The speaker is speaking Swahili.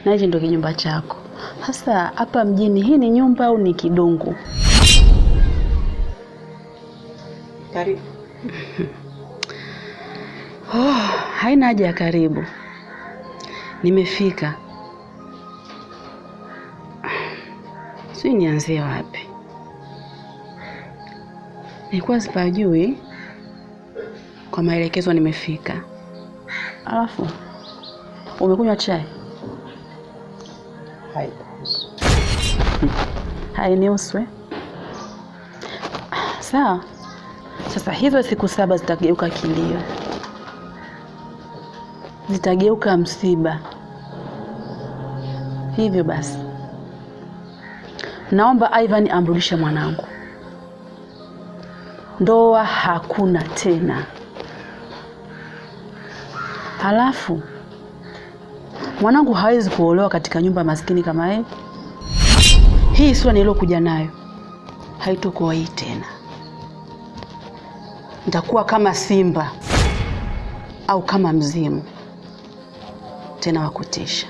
Na hichi ndio kinyumba chako. Sasa hapa mjini hii ni nyumba au ni kidungu? Karibu. Haina haja ya karibu. Nimefika. Sijui nianzie wapi. Nilikuwa sipajui. Kwa maelekezo nimefika. Alafu umekunywa chai? Hainihusu. Sawa. Sasa hizo siku 7 zitageuka kilio. Zitageuka msiba. Hivyo basi, naomba Ivan amrudishe mwanangu. Ndoa hakuna tena. Halafu mwanangu hawezi kuolewa katika nyumba maskini kama hii. Hii sura nilokuja nayo haitokuwa hii tena. Nitakuwa kama simba au kama mzimu tena wa kutisha.